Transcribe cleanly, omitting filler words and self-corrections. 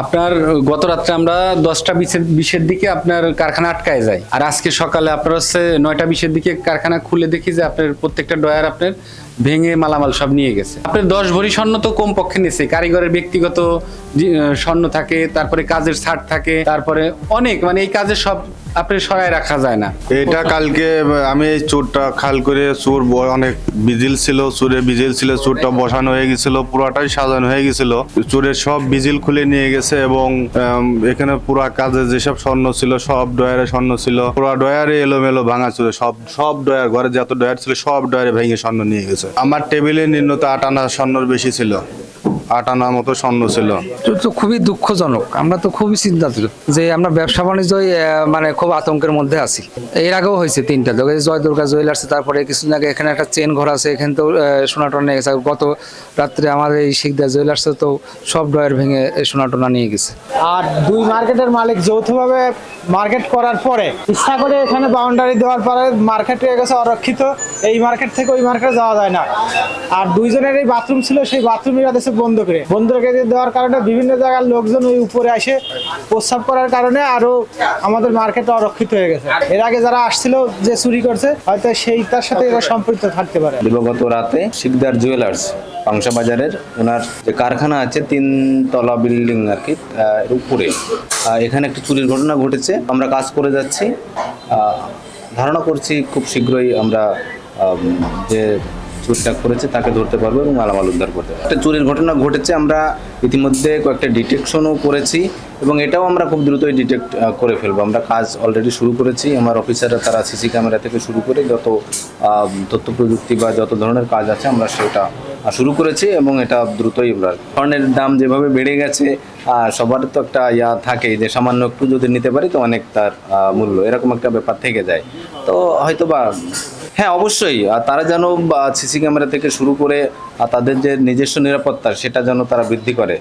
আপনার গত রাত্রে আমরা 10টা 20-এর দিকে আপনার কারখানা আটকায় যায়, আর আজকে সকালে আপনার হচ্ছে 9টা 20-এর দিকে কারখানা খুলে দেখি যে আপনার প্রত্যেকটা ডয়ার আপনার ভেঙে মালামাল সব নিয়ে গেছে। আপনার 10 ভরি স্বর্ণ তো কম পক্ষে নিয়েছে, কারিগরের ব্যক্তিগত স্বর্ণ থাকে, তারপরে কাজের ছাড় থাকে, তারপরে অনেক মানে এই কাজের সব আপনার সরাই রাখা যায় না। এটা কালকে আমি এই চোরটা খাল করে চোর অনেক বিজিল ছিল, চোরের বিজিল ছিল, চোরটা বসানো হয়ে গেছিল, পুরাটাই সাজানো হয়ে গেছিল, চোরের সব বিজিল খুলে নিয়ে গেছে এবং এখানে পুরা কাজে যেসব স্বর্ণ ছিল সব ডয়ারে স্বর্ণ ছিল, পুরা ডয়ারে এলোমেলো ভাঙা ছিল, সব ডয়ার ঘরে যত ডয়ার ছিল সব ডয়ারে ভেঙে স্বর্ণ নিয়ে গেছে। আমার টেবিলে নিম্নত 8 আনা স্বর্ণর বেশি ছিল, 8 আনার মতো স্বর্ণ ছিল। তো খুবই দুঃখজনক, আমরা তো খুবই চিন্তাতুর যে আমরা ব্যবসা বাণিজ্য মানে খুব আতঙ্কের মধ্যে আছি। এর আগেও হয়েছে 3টা জয় দুর্গা জুয়েলার্স, তারপরে কিছুদিন আগে এখানে একটা চেন ঘর আছে, এখানে তো সোনাটোনা নিয়ে গেছে। গত রাত্রে আমাদের এই শিকদার জুয়েলার্সে তো সব ডয়ার ভেঙে সোনাটোনা নিয়ে গেছে। আর দুই মার্কেটের মালিক যৌথভাবে মার্কেট করার পরে ইচ্ছা করে এখানে বাউন্ডারি দেওয়ার পরে মার্কেট হয়ে গেছে অরক্ষিত, এই মার্কেট থেকে ওই মার্কেটে যাওয়া যায় না। আর দুইজনের এই বাথরুম ছিল, সেই বাথরুমে যাচ্ছে বন্ধ রেখে দেওয়ার কারণে বিভিন্ন জায়গার লোকজন ওই উপরে এসে প্রস্রাব করার কারণে আরো আমাদের মার্কেট অরক্ষিত হয়ে গেছে। এর আগে যারা আসছিল যে চুরি করছে হয়তো তার সাথে এরা সম্পৃক্ত থাকতে পারে। দিবাগত রাতে শিকদার জুয়েলার্স পাংশা বাজারের ওনার যে কারখানা আছে 3 তলা বিল্ডিং আর কি, এর উপরে এখানে একটি চুরির ঘটনা ঘটেছে। আমরা কাজ করে যাচ্ছি, ধারণা করছি খুব শীঘ্রই আমরা যে চুরিটা করেছে তাকে ধরতে পারবো এবং মালামাল উদ্ধার করতে পারবো। একটা চুরির ঘটনা ঘটেছে, আমরা ইতিমধ্যে কয়েকটা ডিটেকশনও করেছি এবং এটাও আমরা খুব দ্রুতই ডিটেক্ট করে ফেলবো। আমরা কাজ অলরেডি শুরু করেছি, আমার অফিসাররা তারা সিসি ক্যামেরা থেকে শুরু করে যত তথ্য প্রযুক্তি বা যত ধরনের কাজ আছে আমরা সেটা শুরু করেছি এবং এটা দ্রুতই আমরা। স্বর্ণের দাম যেভাবে বেড়ে গেছে, সবার তো একটা থাকে যে সামান্য একটু যদি নিতে পারি তো অনেক তার মূল্য, এরকম একটা ব্যাপার থেকে যায়। তো হয়তো বা হ্যাঁ অবশ্যই তারা যেন সিসি ক্যামেরা থেকে শুরু করে তাদের যে নিজস্ব নিরাপত্তা সেটা যেন তারা বৃদ্ধি করে।